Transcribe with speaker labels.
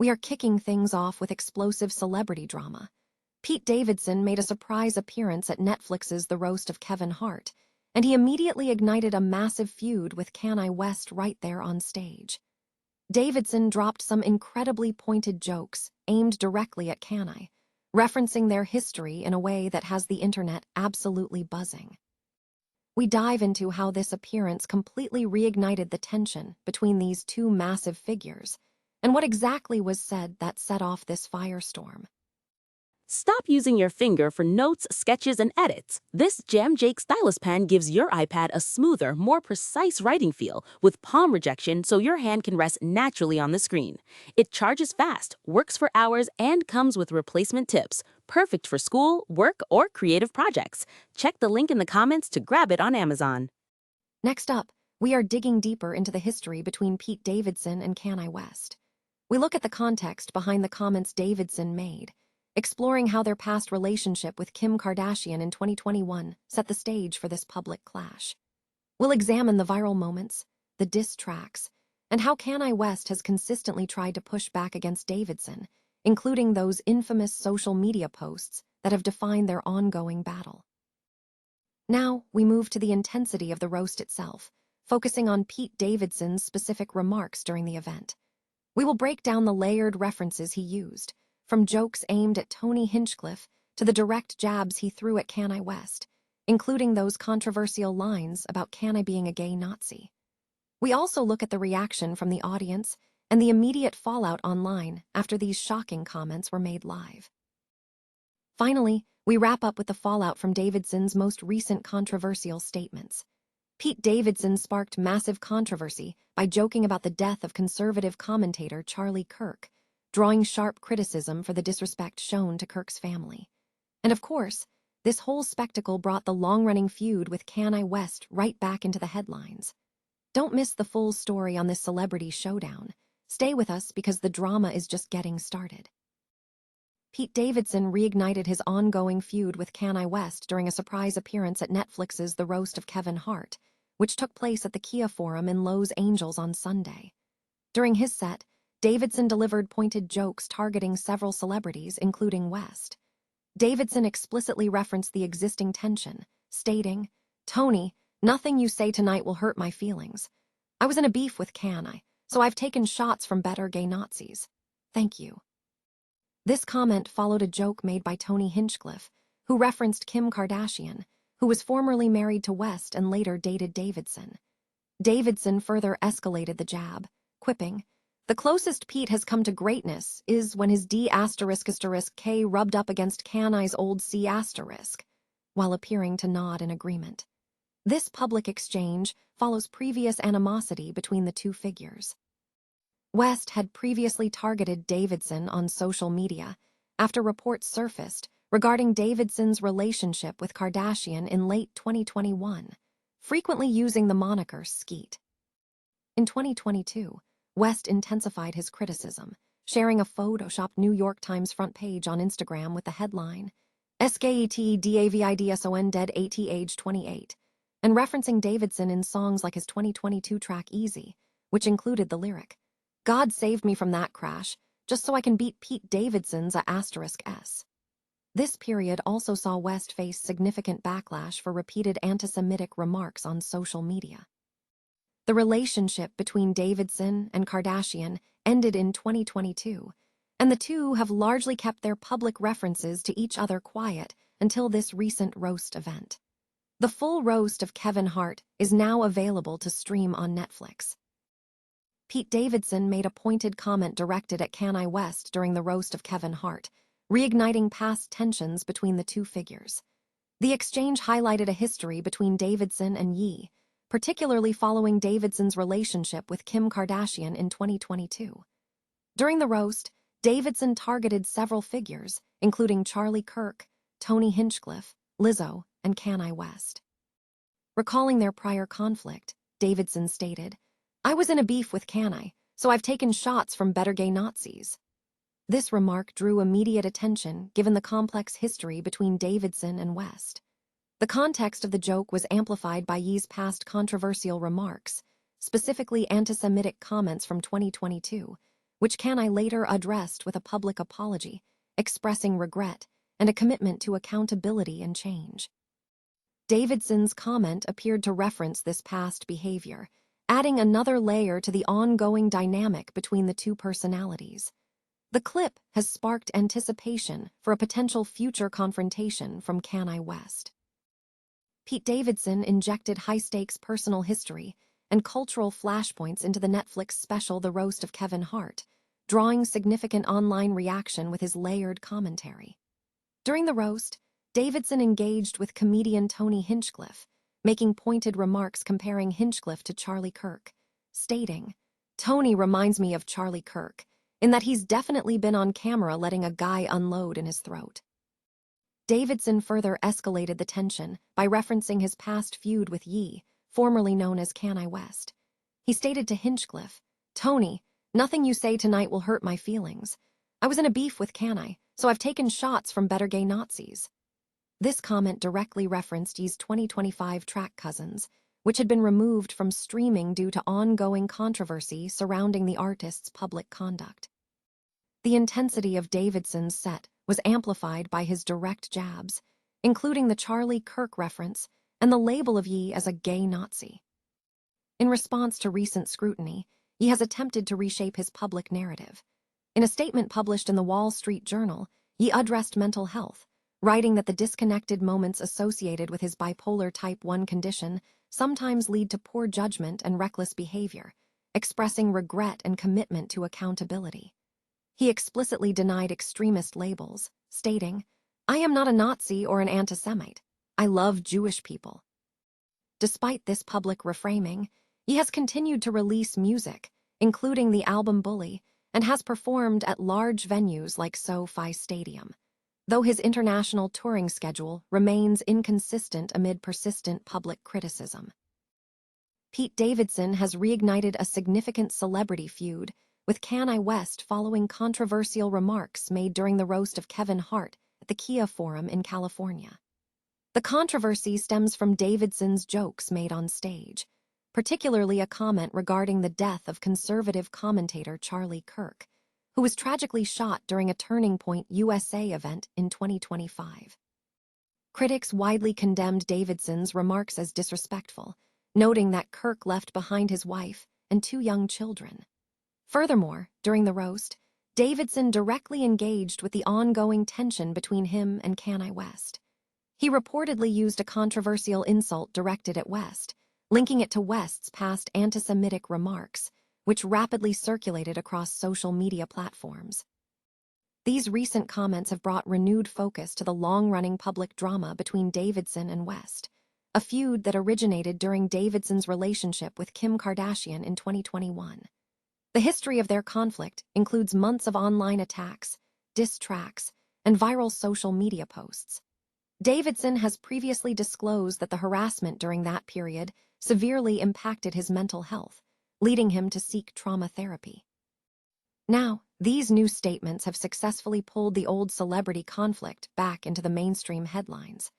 Speaker 1: we are kicking things off with explosive celebrity drama. Pete Davidson made a surprise appearance at Netflix's The Roast of Kevin Hart, and he immediately ignited a massive feud with Kanye West right there on stage. Davidson dropped some incredibly pointed jokes aimed directly at Kanye, referencing their history in a way that has the internet absolutely buzzing. We dive into how this appearance completely reignited the tension between these two massive figures, and what exactly was said that set off this firestorm.
Speaker 2: Stop using your finger for notes, sketches, and edits. This Jam Jake stylus pen gives your iPad a smoother, more precise writing feel with palm rejection so your hand can rest naturally on the screen. It charges fast, works for hours, and comes with replacement tips. Perfect for school, work, or creative projects. Check the link in the comments to grab it on Amazon.
Speaker 1: Next up, we are digging deeper into the history between Pete Davidson and Kanye West. We look at the context behind the comments Davidson made, exploring how their past relationship with Kim Kardashian in 2021 set the stage for this public clash. We'll examine the viral moments, the diss tracks, and how Kanye West has consistently tried to push back against Davidson, including those infamous social media posts that have defined their ongoing battle. Now, we move to the intensity of the roast itself, focusing on Pete Davidson's specific remarks during the event. We will break down the layered references he used, from jokes aimed at Tony Hinchcliffe to the direct jabs he threw at Kanye West, including those controversial lines about Kanye being a gay Nazi. We also look at the reaction from the audience and the immediate fallout online after these shocking comments were made live. Finally, we wrap up with the fallout from Davidson's most recent controversial statements. Pete Davidson sparked massive controversy by joking about the death of conservative commentator Charlie Kirk, drawing sharp criticism for the disrespect shown to Kirk's family. And of course, this whole spectacle brought the long-running feud with Kanye West right back into the headlines. Don't miss the full story on this celebrity showdown. Stay with us because the drama is just getting started. Pete Davidson reignited his ongoing feud with Kanye West during a surprise appearance at Netflix's The Roast of Kevin Hart, which took place at the Kia Forum in Los Angeles on Sunday. During his set, Davidson delivered pointed jokes targeting several celebrities, including West. Davidson explicitly referenced the existing tension, stating, "Tony, nothing you say tonight will hurt my feelings. I was in a beef with Kanye, so I've taken shots from better gay Nazis. Thank you." This comment followed a joke made by Tony Hinchcliffe, who referenced Kim Kardashian, who was formerly married to West and later dated Davidson. Davidson further escalated the jab, quipping, "The closest Pete has come to greatness is when his D***K rubbed up against Kanye's old C***, while appearing to nod in agreement. This public exchange follows previous animosity between the two figures. West had previously targeted Davidson on social media after reports surfaced regarding Davidson's relationship with Kardashian in late 2021, frequently using the moniker Skeet. In 2022, West intensified his criticism, sharing a photoshopped New York Times front page on Instagram with the headline, "Sket Davidson dead at age 28, and referencing Davidson in songs like his 2022 track Easy, which included the lyric, "God saved me from that crash, just so I can beat Pete Davidson's *S. This period also saw West face significant backlash for repeated anti-Semitic remarks on social media. The relationship between Davidson and Kardashian ended in 2022, and the two have largely kept their public references to each other quiet until this recent roast event. The full roast of Kevin Hart is now available to stream on Netflix. Pete Davidson made a pointed comment directed at Kanye West during the roast of Kevin Hart, reigniting past tensions between the two figures. The exchange highlighted a history between Davidson and Ye, particularly following Davidson's relationship with Kim Kardashian in 2022. During the roast, Davidson targeted several figures, including Charlie Kirk, Tony Hinchcliffe, Lizzo, and Kanye West. Recalling their prior conflict, Davidson stated, "I was in a beef with Kanye, so I've taken shots from better gay Nazis." This remark drew immediate attention given the complex history between Davidson and West. The context of the joke was amplified by Ye's past controversial remarks, specifically anti-Semitic comments from 2022, which Kanye later addressed with a public apology, expressing regret and a commitment to accountability and change. Davidson's comment appeared to reference this past behavior, adding another layer to the ongoing dynamic between the two personalities. The clip has sparked anticipation for a potential future confrontation from Kanye West. Pete Davidson injected high-stakes personal history and cultural flashpoints into the Netflix special The Roast of Kevin Hart, drawing significant online reaction with his layered commentary. During the roast, Davidson engaged with comedian Tony Hinchcliffe, making pointed remarks comparing Hinchcliffe to Charlie Kirk, stating, "Tony reminds me of Charlie Kirk, in that he's definitely been on camera letting a guy unload in his throat." Davidson further escalated the tension by referencing his past feud with Ye, formerly known as Kanye West. He stated to Hinchcliffe, "Tony, nothing you say tonight will hurt my feelings. I was in a beef with Kanye, so I've taken shots from Better Gay Nazis." This comment directly referenced Ye's 2025 track Cousins, which had been removed from streaming due to ongoing controversy surrounding the artist's public conduct. The intensity of Davidson's set was amplified by his direct jabs, including the Charlie Kirk reference and the label of Ye as a gay Nazi. In response to recent scrutiny, Ye has attempted to reshape his public narrative. In a statement published in the Wall Street Journal, Ye addressed mental health, writing that the disconnected moments associated with his bipolar type 1 condition sometimes lead to poor judgment and reckless behavior, expressing regret and commitment to accountability. He explicitly denied extremist labels, stating, "I am not a Nazi or an anti-Semite. I love Jewish people." Despite this public reframing, he has continued to release music, including the album Bully, and has performed at large venues like SoFi Stadium, though his international touring schedule remains inconsistent amid persistent public criticism. Pete Davidson has reignited a significant celebrity feud with Kanye West following controversial remarks made during the roast of Kevin Hart at the Kia Forum in California. The controversy stems from Davidson's jokes made on stage, particularly a comment regarding the death of conservative commentator Charlie Kirk, who was tragically shot during a Turning Point USA event in 2025. Critics widely condemned Davidson's remarks as disrespectful, noting that Kirk left behind his wife and 2 young children. Furthermore, during the roast, Davidson directly engaged with the ongoing tension between him and Kanye West. He reportedly used a controversial insult directed at West, linking it to West's past anti-Semitic remarks, which rapidly circulated across social media platforms. These recent comments have brought renewed focus to the long-running public drama between Davidson and West, a feud that originated during Davidson's relationship with Kim Kardashian in 2021. The history of their conflict includes months of online attacks, diss tracks, and viral social media posts. Davidson has previously disclosed that the harassment during that period severely impacted his mental health, leading him to seek trauma therapy. Now, these new statements have successfully pulled the old celebrity conflict back into the mainstream headlines.